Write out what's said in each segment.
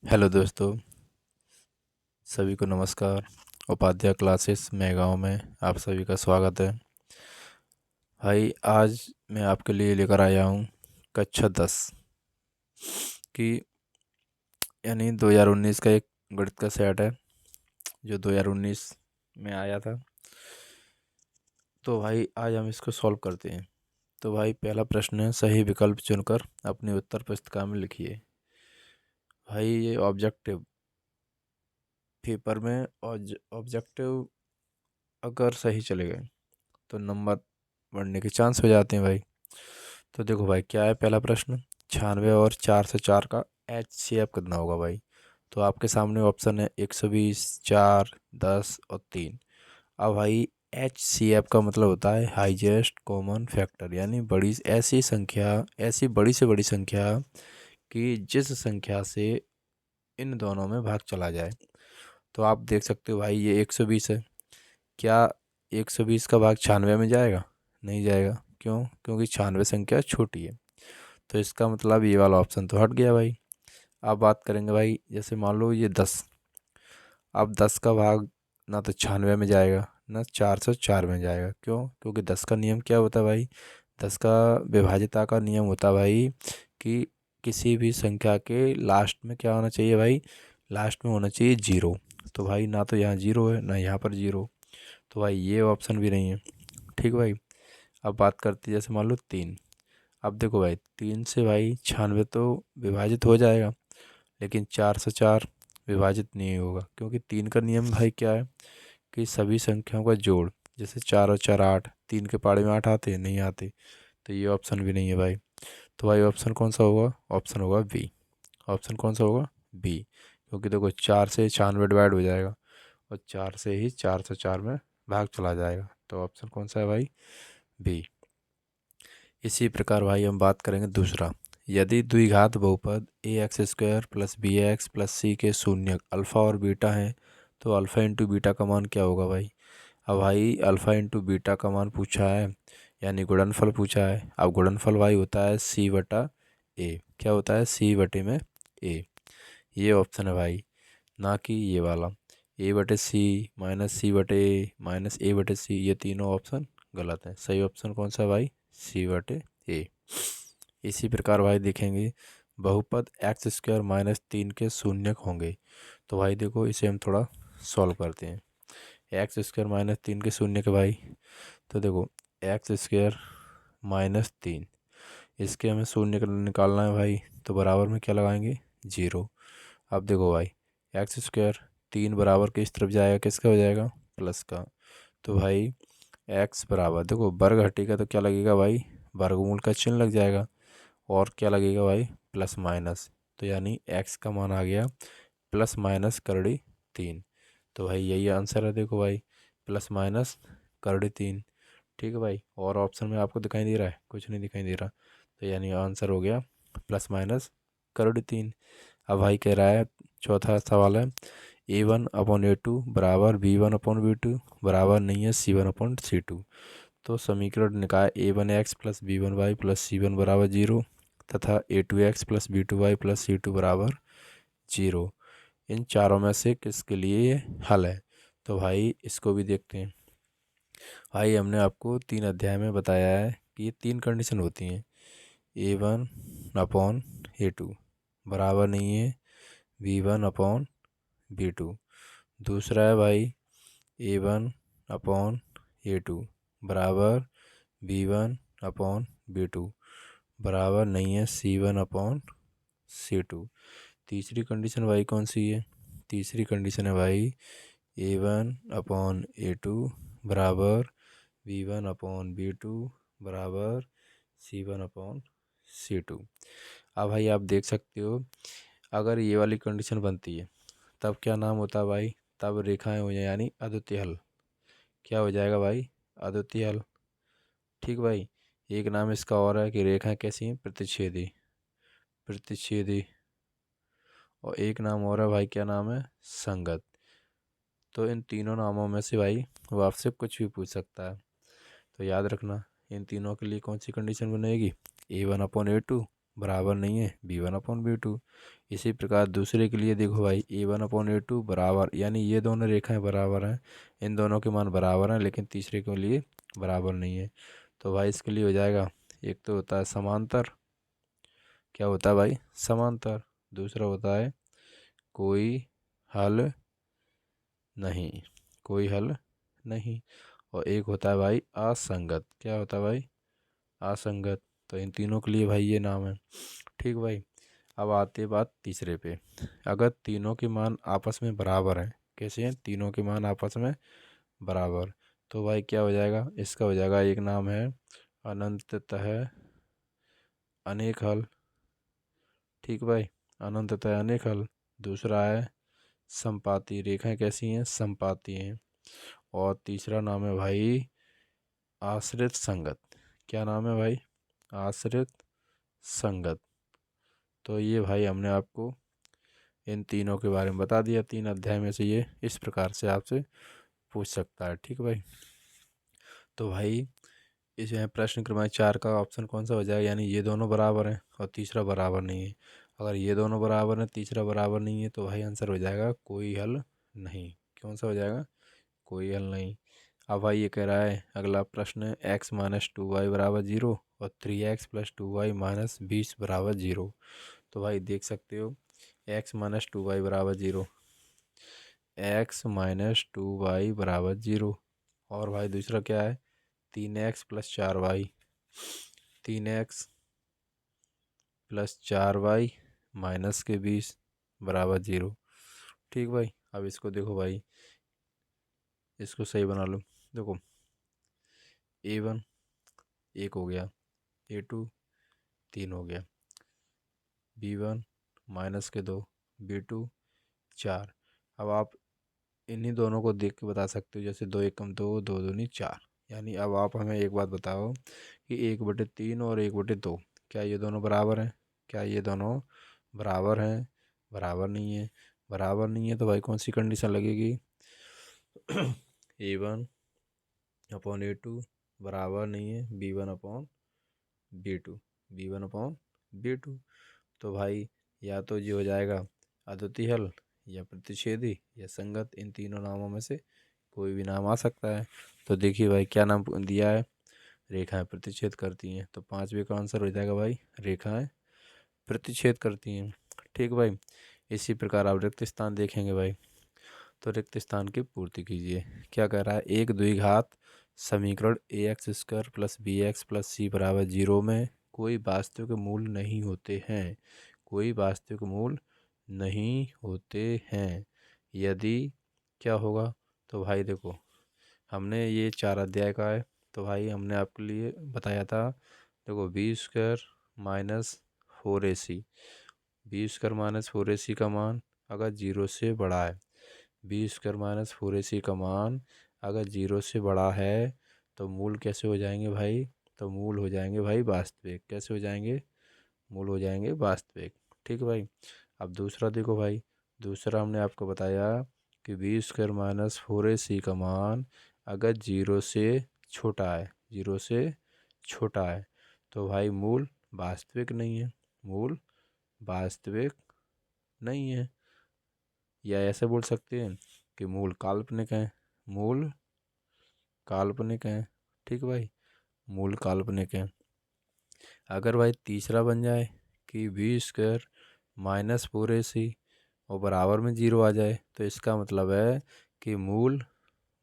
Hello दोस्तों, सभी को नमस्कार। उपाध्याय क्लासेस मैं गाँव में आप सभी का स्वागत है। भाई आज मैं आपके लिए लेकर आया हूँ कक्षा 10 की, यानी 2019 का एक गणित का सेट है जो 2019 में आया था। तो भाई आज हम इसको सॉल्व करते हैं। तो भाई पहला प्रश्न है, सही विकल्प चुनकर अपनी उत्तर पुस्तिका में लिखिए। भाई ये ऑब्जेक्टिव पेपर में ऑब्जेक्टिव अगर सही चले गए तो नंबर बढ़ने के चांस हो जाते हैं भाई। तो देखो भाई क्या है पहला प्रश्न, 96 और 4 से 4 का HCF कितना होगा भाई। तो आपके सामने ऑप्शन है 120, 4, 10 और 3। अब भाई HCF का मतलब होता है हाईएस्ट कॉमन फैक्टर, यानी बड़ी ऐसी संख्या, ऐसी बड़ी से बड़ी संख्या कि जिस संख्या से इन दोनों में भाग चला जाए। तो आप देख सकते हो भाई ये 120 है। क्या 120 का भाग 96 में जाएगा? नहीं जाएगा। क्यों? क्योंकि 96 संख्या छोटी है। तो इसका मतलब ये वाला ऑप्शन तो हट गया भाई। अब बात करेंगे भाई, जैसे मान लो ये 10। अब 10 का भाग ना तो 96 में जाएगा ना 404 में जाएगा। क्यों? क्योंकि 10 का नियम क्या होता है भाई? 10 का विभाज्यता का नियम होता है भाई कि किसी भी संख्या के लास्ट में क्या होना चाहिए भाई? लास्ट में होना चाहिए जीरो। तो भाई ना तो यहाँ जीरो है ना यहाँ पर जीरो। तो भाई ये ऑप्शन भी नहीं है। ठीक भाई। अब बात करते हैं जैसे मान लो 3। अब देखो भाई 3 से भाई 96 तो विभाजित हो जाएगा, लेकिन 4 से 4 विभाजित नहीं होगा। क्योंकि 3 का नियम भाई क्या है कि सभी संख्याओं का जोड़, जैसे 4 और 4 8, 3 के पाड़े में 8 आते हैं? नहीं आते। तो ये ऑप्शन भी नहीं है भाई। तो भाई ऑप्शन कौन सा होगा? ऑप्शन होगा बी। ऑप्शन कौन सा होगा? बी। क्योंकि देखो 4 से 96 डिवाइड हो जाएगा और 4 से ही 4 से 4 में भाग चला जाएगा। तो ऑप्शन कौन सा है भाई? बी। इसी प्रकार भाई हम बात करेंगे दूसरा, यदि द्विघात बहुपद ax² plus bx plus c के शून्यक अल्फ़ा और बीटा हैं तो अल्फ़ा इंटू बीटा का मान क्या होगा भाई। अब भाई अल्फ़ा इंटू बीटा का मान पूछा है, यानी गुणनफल पूछा है। अब गुणनफल भाई होता है c/a। क्या होता है? c/a। ये ऑप्शन है भाई, ना कि ये वाला a/c minus c/a minus a/c। ये तीनों ऑप्शन गलत है। सही ऑप्शन कौन सा है भाई? c/a। इसी प्रकार भाई देखेंगे, बहुपद x² - 3 के शून्यक होंगे। तो भाई देखो इसे हम थोड़ा सॉल्व करते हैं। x² - 3 के शून्यक है भाई। तो देखो x² - 3, इसके हमें शून्य निकालना है भाई। तो बराबर में क्या लगाएंगे? जीरो। अब देखो भाई x², 3 बराबर किस तरफ जाएगा? किसका हो जाएगा? प्लस का। तो भाई x बराबर देखो वर्ग हटेगा तो क्या लगेगा भाई? वर्गमूल का चिन्ह लग जाएगा। और क्या लगेगा भाई? Plus minus. तो यानी x का मान आ गया प्लस माइनस करड़ी 3। तो भाई यही आंसर है। देखो भाई प्लस माइनस करड़ी 3। ठीक है भाई। और ऑप्शन में आपको दिखाई दे रहा है? कुछ नहीं दिखाई दे रहा। तो यानी आंसर हो गया प्लस माइनस करड़ी 3। अब भाई कह रहा है, चौथा सवाल है, a1/a2 बराबर b1/b2 बराबर नहीं है c1/c2। तो समीकरण निकाय a1x plus b1y plus c1 बराबर 0 तथा a2x plus b2y plus c2 बराबर 0, इन चारों में से किसके लिए ये हल है? तो भाई इसको भी देखते हैं। भाई हमने आपको 3 अध्याय में बताया है कि ये 3 कंडीशन होती हैं। a1/a2 बराबर नहीं है b1/b2। दूसरा है भाई a1/a2 बराबर b1/b2 बराबर नहीं है c1/c2। तीसरी कंडीशन भाई कौन सी है? तीसरी कंडीशन है भाई a1/a2 बराबर b1/b2 बराबर c1/c2। अब भाई आप देख सकते हो, अगर ये वाली कंडीशन बनती है तब क्या नाम होता है भाई? तब रेखाएं हो जाए यानी अद्वितीय हल। क्या हो जाएगा भाई? अद्वितीय हल। ठीक भाई। एक नाम इसका और है कि रेखाएं कैसी हैं? प्रतिच्छेदी। प्रतिच्छेदी। और एक नाम और है भाई, क्या नाम है? संगत। तो इन तीनों नामों में से भाई वो आपसे कुछ भी पूछ सकता है। तो याद रखना इन तीनों के लिए कौन सी कंडीशन बनेगी? a1/a2 बराबर नहीं है b1/b2। इसी प्रकार दूसरे के लिए देखो भाई a1/a2 बराबर, यानी ये दोनों रेखाएं बराबर हैं, इन दोनों के मान बराबर हैं, लेकिन तीसरे के लिए बराबर नहीं है। तो भाई इसके लिए हो जाएगा, एक तो होता है समांतर, क्या होता है भाई, समांतर। दूसरा होता है कोई हल नहीं, कोई हल नहीं। और एक होता है भाई असंगत, क्या होता है भाई, असंगत। तो इन तीनों के लिए भाई ये नाम है। ठीक भाई। अब आते बात तीसरे पे। अगर तीनों के मान आपस में बराबर हैं, कैसे हैं, तीनों के मान आपस में बराबर, तो भाई क्या हो जाएगा, इसका हो जाएगा एक नाम है अनंततः अनेक हल। ठीक भाई, अनंततः अनेक हल। दूसरा है संपाती, रेखाएं कैसी हैं, संपाती हैं। और तीसरा नाम है भाई आश्रित संगत। क्या नाम है भाई, आश्रित संगत। तो ये भाई हमने आपको इन तीनों के बारे में बता दिया। 3 अध्याय में से ये इस प्रकार से आपसे पूछ सकता है। ठीक भाई। तो भाई इसमें प्रश्न क्रमांक 4 का ऑप्शन कौन सा हो जाएगा, यानी ये दोनों बराबर हैं और तीसरा बराबर नहीं है। अगर ये दोनों बराबर हैं, तीसरा बराबर नहीं है, तो भाई आंसर हो जाएगा कोई हल नहीं। कौन सा हो जाएगा, कोई हल नहीं। अब भाई ये कह रहा है अगला प्रश्न, x-2y बराबर 0 और 3x+2y - 20 बराबर 0। तो भाई देख सकते हो, x-2y बराबर 0, x-2y बराबर 0। और भाई दूसरा क्या है, 3x+4y, 3x+4y -20 बराबर 0। ठीक भाई। अब इसको देखो भाई, इसको सही बना लो। देखो a1 1 हो गया, a2 3 हो गया, b1 -2, b2 4। अब आप इन्हीं दोनों को देख के बता सकते हो, जैसे 2 एकम 2, 2 दूनी 4। यानी अब आप हमें एक बात बताओ कि 1/3 और 1/2 क्या ये दोनों बराबर हैं, क्या ये दोनों बराबर हैं, बराबर नहीं है। बराबर नहीं है तो भाई कौन सी कंडीशन लगेगी, a1/a2 बराबर नहीं है b1/b2, b1/b2। तो भाई या तो ये हो जाएगा अद्वितीय हल, या प्रतिच्छेदी, या संगत। इन तीनों नामों में से कोई भी नाम आ सकता है। तो देखिए भाई क्या नाम दिया है, रेखाएं प्रतिच्छेद करती हैं। तो 5वें का आंसर हो जाएगा भाई रेखाएं प्रतिच्छेद करती हैं। ठीक भाई। इसी प्रकार आप रिक्त स्थान देखेंगे भाई, तो रिक्त स्थान की पूर्ति कीजिए। क्या कह रहा है, एक द्विघात समीकरण ax² + bx + c बराबर 0 में कोई वास्तविक मूल नहीं होते हैं, कोई वास्तविक मूल नहीं होते हैं। यदि क्या होगा, तो भाई देखो हमने ये 4 अध्याय का है, तो भाई हमने आपके लिए बताया था। देखो b² - 4ac, b² - 4ac का मान अगर 0 से बड़ा है, b² - 4ac का मान अगर 0 से बड़ा है, तो मूल कैसे हो जाएंगे भाई, तो मूल हो जाएंगे भाई वास्तविक। कैसे हो जाएंगे, मूल हो जाएंगे वास्तविक। ठीक भाई। अब दूसरा देखो भाई, दूसरा हमने आपको बताया कि b² - 4ac का मान अगर 0 से छोटा है, 0 से छोटा है, तो भाई मूल वास्तविक नहीं है, मूल वास्तविक नहीं है। या ऐसे बोल सकते हैं कि मूल काल्पनिक है, मूल काल्पनिक है। ठीक भाई, मूल काल्पनिक है। अगर भाई तीसरा बन जाए कि b² - 4ac और बराबर में 0 आ जाए, तो इसका मतलब है कि मूल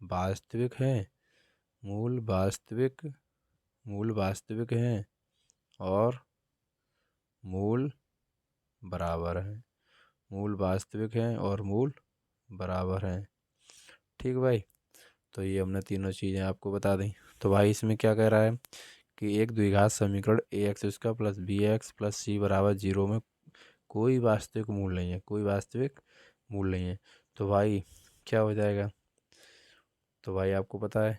वास्तविक है, मूल वास्तविक, मूल वास्तविक है और मूल बराबर है, मूल वास्तविक है और मूल बराबर है। ठीक भाई। तो ये हमने तीनों चीज़ें आपको बता दी। तो भाई इसमें क्या कह रहा है कि एक द्विघात समीकरण ax² + bx + c बराबर 0 में कोई वास्तविक मूल नहीं है, कोई वास्तविक मूल नहीं है। तो भाई क्या हो जाएगा, तो भाई आपको पता है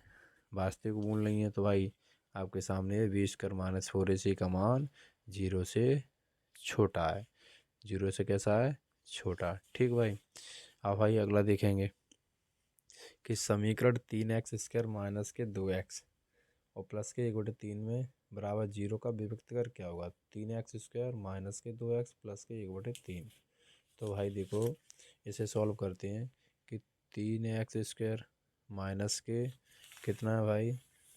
वास्तविक मूल नहीं है, तो भाई आपके सामने b² - 4ac का मान 0 से छोटा है, 0 से कैसा है, छोटा। ठीक भाई। अब भाई अगला देखेंगे कि समीकरण 3x² - के 2x और प्लस के 1/3 में बराबर 0 का विभक्त कर क्या होगा, 3x² माइनस के 2x प्लस के 1/3। तो भाई देखो इसे सॉल्व करते हैं कि 3x² माइनस के कितना है भाई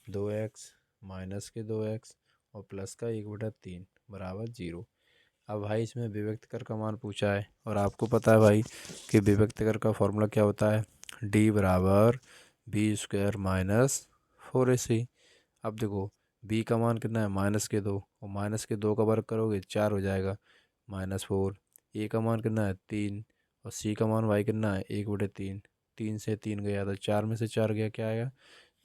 2x माइनस के 2x और प्लस का 1/3 बराबर 0। अब भाई इसमें विभक्त कर का मान पूछा है और आपको पता है भाई कि विभक्त कर का फॉर्मूला क्या होता है, d बराबर b² माइनस 4ac। अब देखो b का मान कितना है -2 और -2 का वर्ग करोगे 4 हो जाएगा -4। a का मान कितना है 3 और c का मान भाई कितना है 1/3। 3 से 3 गया तो 4 में से 4 गया क्या आएगा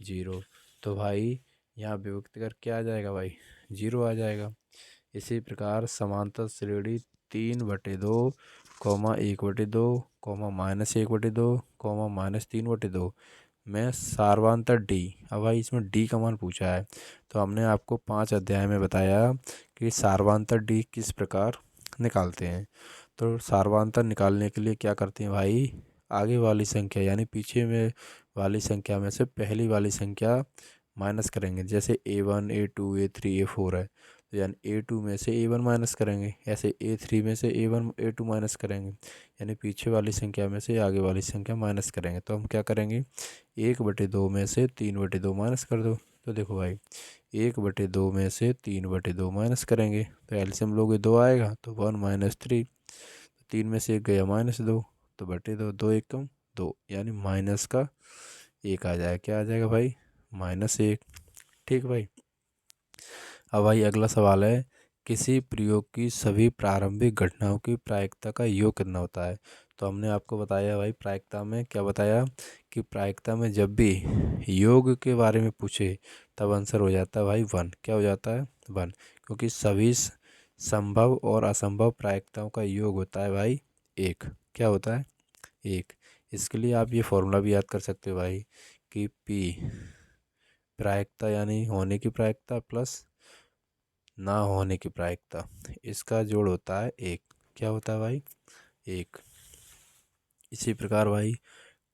0। तो भाई यहाँ विभक्त कर क्या आ जाएगा भाई 0 आ जाएगा। इसी प्रकार समांतर श्रेणी 3/2 कॉमा 1/2 कॉमा -1/2 कॉमा -3/2 में सारवांतर डी। अब भाई इसमें डी का मान पूछा है तो हमने आपको 5 अध्याय में बताया कि सारवांतर डी किस प्रकार निकालते हैं। तो सारवांतर निकालने के लिए क्या करते हैं भाई, आगे वाली संख्या यानी पीछे में वाली संख्या में से पहली वाली संख्या माइनस करेंगे। जैसे a1 a2 a3 a4 है तो यानी a2 में से a1 माइनस करेंगे, ऐसे a3 में से a1 a2 माइनस करेंगे, यानी पीछे वाली संख्या में से आगे वाली संख्या माइनस करेंगे। तो हम क्या करेंगे 1/2 में से 3/2 माइनस कर दो। तो देखो भाई 1/2 में से 3/2 माइनस करेंगे तो एलसीएम लोगे 2 आएगा तो 1 - 3। 3 में से 1 गया -2 तो बटे 2, 2 एकम 2 यानी माइनस का 1 आ जाएगा। क्या आ जाएगा भाई -1। ठीक भाई। अब भाई अगला सवाल है किसी प्रयोग की सभी प्रारंभिक घटनाओं की प्रायिकता का योग कितना होता है। तो हमने आपको बताया भाई प्रायिकता में क्या बताया कि प्रायिकता में जब भी योग के बारे में पूछे तब आंसर हो जाता है भाई 1। क्या हो जाता है 1, क्योंकि सभी संभव और असंभव प्रायिकताओं का योग होता है भाई 1। क्या होता है 1। इसके लिए आप ये फॉर्मूला भी याद कर सकते हो भाई कि P प्रायिकता यानी होने की प्रायिकता प्लस ना होने की प्रायिकता, इसका जोड़ होता है 1। क्या होता है भाई 1। इसी प्रकार भाई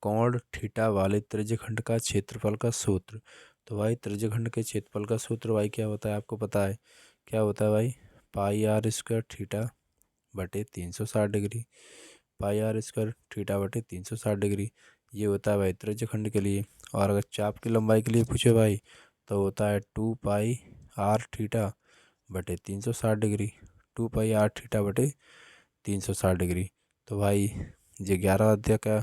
कोण थीटा वाले त्रिज्यखंड का क्षेत्रफल का सूत्र। तो भाई त्रिज्यखंड के क्षेत्रफल का सूत्र भाई क्या होता है आपको पता है, क्या होता है भाई πr² थीटा बटे 360 डिग्री। πr² थीटा बटे 360 डिग्री ये होता है भाई त्रिज्यखंड के लिए। और अगर चाप की लंबाई के लिए पूछे भाई तो होता है 2πr थीटा बटे 360 डिग्री। 2πr थीटा बटे 360 डिग्री। तो भाई ये 11 अध्याय का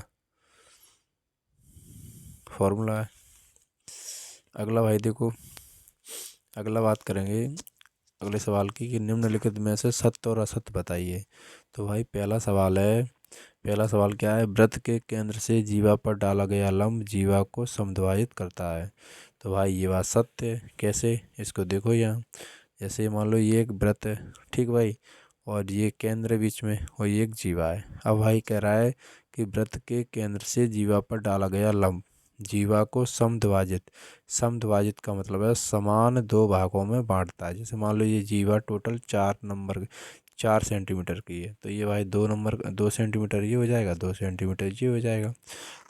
फॉर्मूला है। अगला भाई देखो अगला बात करेंगे अगले सवाल की कि निम्नलिखित में से सत्य और असत्य बताइए। तो भाई पहला सवाल क्या है, वृत्त के केंद्र से जीवा पर डाला गया लंब जीवा को समद्वायित करता है। तो भाई ये बात सत्य है। कैसे, इसको देखो यहाँ, जैसे मान लो ये एक वृत्त है ठीक भाई और ये केंद्र बीच में और ये एक जीवा है। अब भाई कह रहा है कि वृत्त के केंद्र से जीवा पर डाला गया लंब जीवा को समद्वाजित का मतलब है समान 2 भागों में बांटता है। जैसे मान लो ये जीवा टोटल 4 सेंटीमीटर की है तो ये भाई 2 सेंटीमीटर ये हो जाएगा, 2 सेंटीमीटर ये हो जाएगा।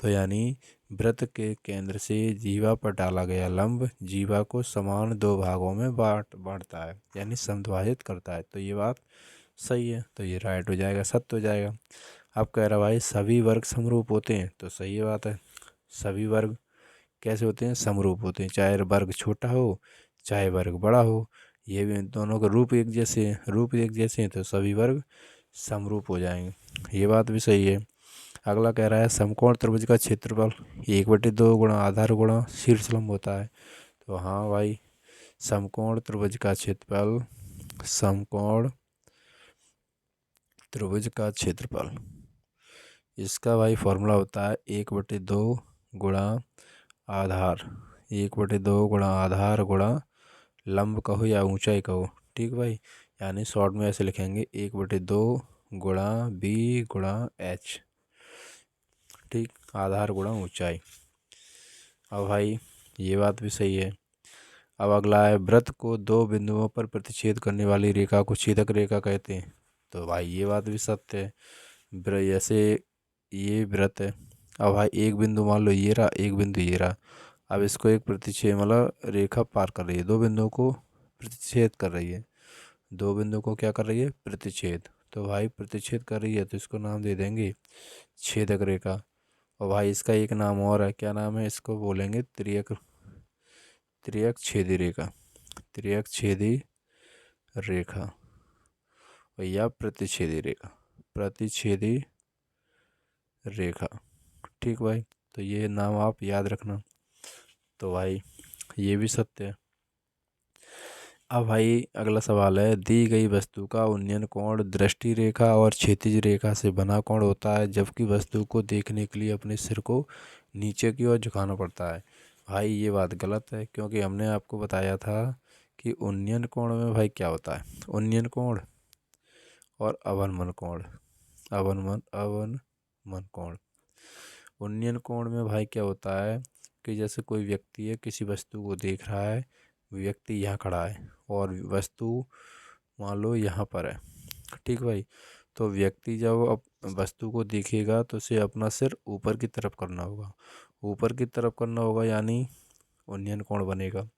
तो यानी वृत्त के केंद्र से जीवा पर डाला गया लंब जीवा को समान 2 भागों में बांटता है यानी समद्वाजित करता है। तो ये बात सही है, तो ये राइट हो जाएगा, सत्य हो जाएगा। अब कह रहा भाई सभी वर्ग समरूप होते हैं, तो सही बात है। सभी वर्ग कैसे होते हैं, समरूप होते हैं, चाहे वर्ग छोटा हो चाहे वर्ग बड़ा हो। ये भी दोनों का रूप एक जैसे हैं तो सभी वर्ग समरूप हो जाएंगे, ये बात भी सही है। अगला कह रहा है समकोण त्रिभुज का क्षेत्रफल 1/2 गुणा आधार गुणा शीर्षलंब होता है। तो हाँ भाई समकोण त्रिभुज का क्षेत्रफल इसका भाई फॉर्मूला होता है 1/2 गुणा आधार 1/2 गुणा आधार गुणा लंब कहो या ऊंचाई कहो। ठीक भाई, यानी शॉर्ट में ऐसे लिखेंगे 1/2 गुणा b गुणा h। ठीक, आधार गुणा ऊंचाई। अब भाई ये बात भी सही है। अब अगला है वृत्त को 2 बिंदुओं पर प्रतिच्छेद करने वाली रेखा को छेदक रेखा कहते हैं। तो भाई ये बात भी सत्य है। जैसे ये वृत्त है, अब भाई एक बिंदु मान लो ये रहा, एक बिंदु ये रहा, अब इसको एक प्रतिच्छेद मतलब रेखा पार कर रही है, 2 बिंदुओं को प्रतिच्छेद कर रही है, दो बिंदु को क्या कर रही है, प्रतिच्छेद। तो भाई प्रतिच्छेद कर रही है तो इसको नाम दे देंगे छेदक रेखा। और भाई इसका एक नाम और है, क्या नाम है, इसको बोलेंगे त्रियक, त्रियक छेदी रेखा, त्रियक छेदी रेखा या प्रतिच्छेदी रेखा, प्रतिच्छेदी रेखा। ठीक भाई, तो ये नाम आप याद रखना। तो भाई ये भी सत्य है। अब भाई अगला सवाल है, दी गई वस्तु का उन्नयन कोण दृष्टि रेखा और क्षैतिज रेखा से बना कोण होता है, जबकि वस्तु को देखने के लिए अपने सिर को नीचे की ओर झुकाना पड़ता है। भाई ये बात गलत है, क्योंकि हमने आपको बताया था कि उन्नयन कोण में भाई क्या होता है, उन्नयन कोण और अवनमन कोण, अवनमन कोण। उन्नयन कोण में भाई क्या होता है कि जैसे कोई व्यक्ति है, किसी वस्तु को देख रहा है, व्यक्ति यहाँ खड़ा है और वस्तु मान लो यहाँ पर है। ठीक भाई, तो व्यक्ति जब अब वस्तु को देखेगा तो उसे अपना सिर ऊपर की तरफ करना होगा, ऊपर की तरफ करना होगा, यानी उन्नयन कोण बनेगा।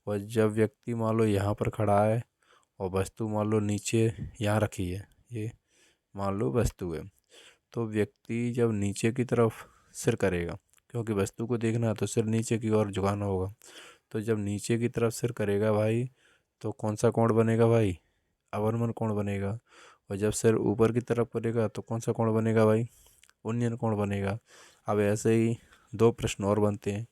और जब व्यक्ति मान लो यहाँ पर खड़ा है और वस्तु मान लो नीचे यहाँ रखी है, ये मान लो वस्तु है, तो व्यक्ति जब नीचे की तरफ सिर करेगा, क्योंकि वस्तु को देखना है तो सिर नीचे की ओर झुकाना होगा, तो जब नीचे की तरफ सिर करेगा भाई तो कौन सा कोण बनेगा भाई, अवनमन कोण बनेगा। और जब सिर ऊपर की तरफ करेगा तो कौन सा कोण बनेगा भाई, उन्नयन कोण बनेगा। अब ऐसे ही दो प्रश्न और बनते हैं,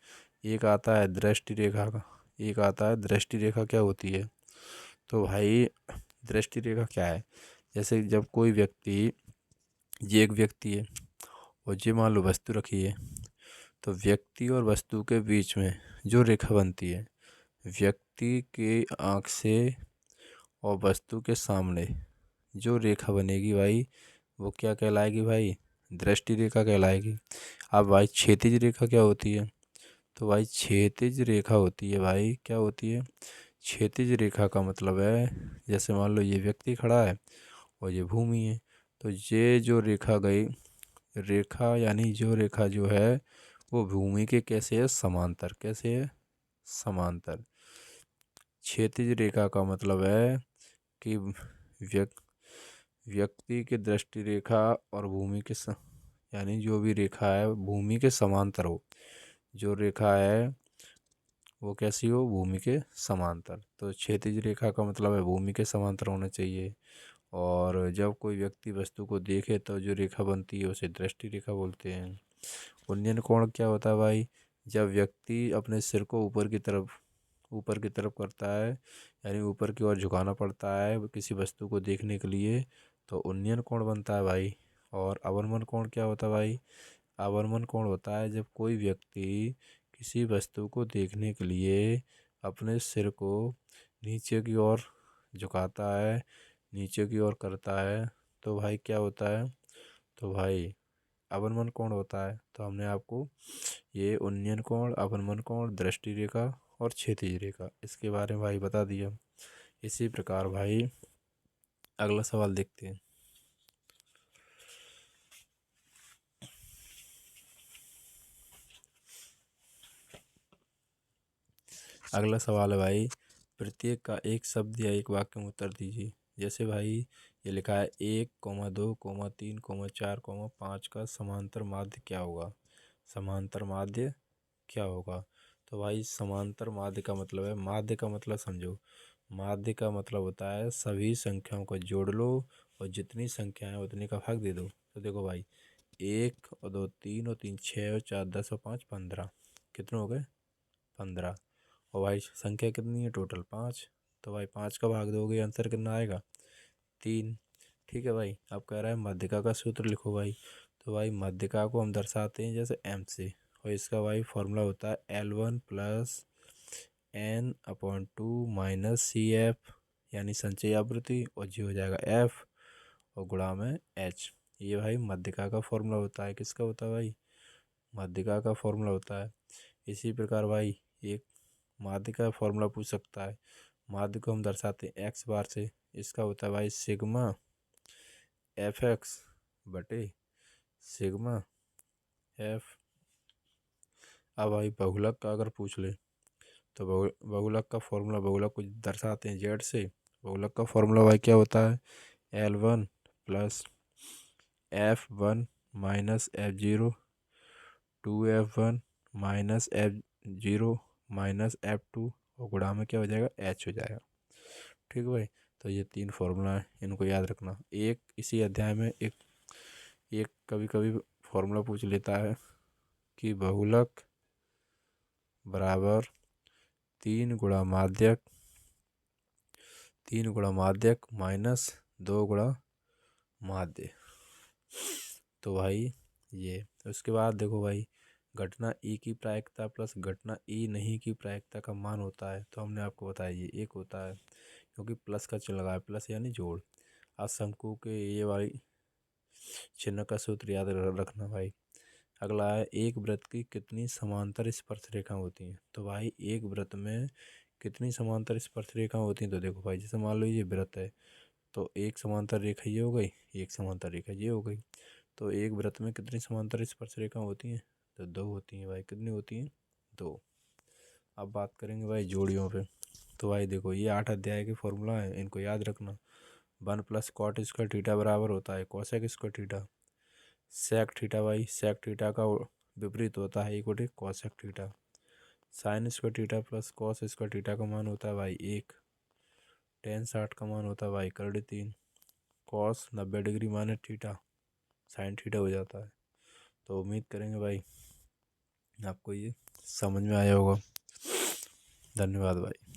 एक आता है दृष्टि रेखा का, एक आता है दृष्टि रेखा क्या होती है। तो भाई दृष्टि रेखा क्या है, जैसे जब कोई व्यक्ति, ये एक व्यक्ति है और ये मान लो वस्तु रखी है, तो व्यक्ति और वस्तु के बीच में जो रेखा बनती है, व्यक्ति के आँख से और वस्तु के सामने जो रेखा बनेगी भाई, वो क्या कहलाएगी भाई, दृष्टि रेखा कहलाएगी। अब भाई क्षैतिज रेखा क्या होती है, तो भाई क्षैतिज रेखा होती है भाई, क्या होती है, क्षैतिज रेखा का मतलब है, जैसे मान लो ये व्यक्ति खड़ा है और ये भूमि है, तो ये जो रेखा गई, रेखा यानी जो रेखा जो है वो भूमि के कैसे है, समांतर, कैसे है, समांतर। क्षैतिज रेखा का मतलब है कि व्यक्ति की दृष्टि रेखा और भूमि के यानी जो भी रेखा है भूमि के समांतर हो, जो रेखा है वो कैसी हो, भूमि के समांतर। तो क्षैतिज रेखा का मतलब है भूमि के समांतर होना चाहिए। और जब कोई व्यक्ति वस्तु को देखे तो जो रेखा बनती है उसे दृष्टि रेखा बोलते हैं। उन्नयन कोण क्या होता है भाई, जब व्यक्ति अपने सिर को ऊपर की तरफ करता है, यानी ऊपर की ओर झुकाना पड़ता है किसी वस्तु को देखने के लिए, तो उन्नयन कोण बनता है भाई। और अवनमन कोण क्या होता है भाई, अवनमन कोण होता है जब कोई व्यक्ति किसी वस्तु को देखने के लिए अपने सिर को नीचे की ओर झुकाता है, नीचे की ओर करता है, तो भाई क्या होता है, तो भाई अवनमन कोण होता है। तो हमने आपको ये उन्नयन कोण, अवनमन कोण, दृष्टि रेखा और क्षैतिज रेखा इसके बारे में भाई बता दिया। इसी प्रकार भाई अगला सवाल देखते हैं। अगला सवाल है भाई, प्रत्येक का एक शब्द या एक वाक्य में उत्तर दीजिए। जैसे भाई ये लिखा है 1,2,3,4,5 का समांतर माध्य क्या होगा, समांतर माध्य क्या होगा। तो भाई समांतर माध्य का मतलब है, माध्य का मतलब समझो, माध्य का मतलब होता है सभी संख्याओं को जोड़ लो और जितनी संख्याएं उतने का भाग दे दो। तो देखो भाई 1 और 2 3 और 3 6 और 4 10 और 5 15, कितने हो गए, 15। और भाई संख्या कितनी है टोटल, 5। तो भाई 5 का भाग दोगे आंसर कितना आएगा, 3। ठीक है भाई, अब कह रहा है मध्यका का सूत्र लिखो भाई। तो भाई मध्यका को हम दर्शाते हैं जैसे m से, और इसका भाई फॉर्मूला होता है L1 + N/2 - CF, यानी संचयी आवृत्ति, और जी हो जाएगा F और गुणा में H। ये भाई मध्यका का फॉर्मूला होता है, किसका होता है भाई, मध्यका का फॉर्मूला होता है। इसी प्रकार भाई एक माध्य का फॉर्मूला पूछ सकता है, माध्य को हम दर्शाते हैं एक्स बार से, इसका होता है भाई सिग्मा Fx बटे सिग्मा F। अब भाई बहुलक का अगर पूछ ले तो बहुलक का फॉर्मूला, बहुलक को दर्शाते हैं जेड से। बहुलक का फॉर्मूला भाई क्या होता है, L1 plus F1 minus F0, 2F1 minus F0 minus F2, और गुणा में क्या हो जाएगा, H हो जाएगा। ठीक है भाई, तो ये 3 फॉर्मूला है, इनको याद रखना। एक इसी अध्याय में एक एक कभी कभी फॉर्मूला पूछ लेता है कि बहुलक बराबर 3 गुणा माध्यक माइनस 2 गुणा माध्य। तो भाई ये, उसके बाद देखो भाई, घटना ई की प्रायिकता प्लस घटना ई नहीं की प्रायिकता का मान होता है। तो हमने आपको बताया ये एक होता है, क्योंकि प्लस का चिन्ह लगा है, प्लस यानी जोड़। आज शंकु के ये वाली चिन्ह का सूत्र याद रखना भाई। अगला है, एक वृत्त की कितनी समांतर स्पर्श रेखा होती हैं। तो भाई एक वृत्त में कितनी समांतर स्पर्श रेखा होती हैं, तो देखो भाई, जैसे मान लो ये वृत्त है, तो एक समांतर रेखा ये हो गई, एक समांतर रेखा ये हो गई। तो एक वृत्त में कितनी समांतर स्पर्श रेखा होती हैं, तो 2 होती हैं भाई। कितनी होती हैं, 2। अब बात करेंगे भाई जोड़ियों पे। तो भाई देखो, ये 8 अध्याय के फॉर्मूला है, इनको याद रखना। 1 + cot² बराबर होता है cosec²। sec थीटा भाई, sec थीटा का विपरीत होता है equal cosec theta. sin² plus cos² का मान होता है भाई 1। tan 60 का मान होता है भाई 3। cos 90 डिग्री माने थीटा, sin थीटा हो जाता है। तो उम्मीद करेंगे भाई आपको ये समझ में आया होगा। धन्यवाद भाई।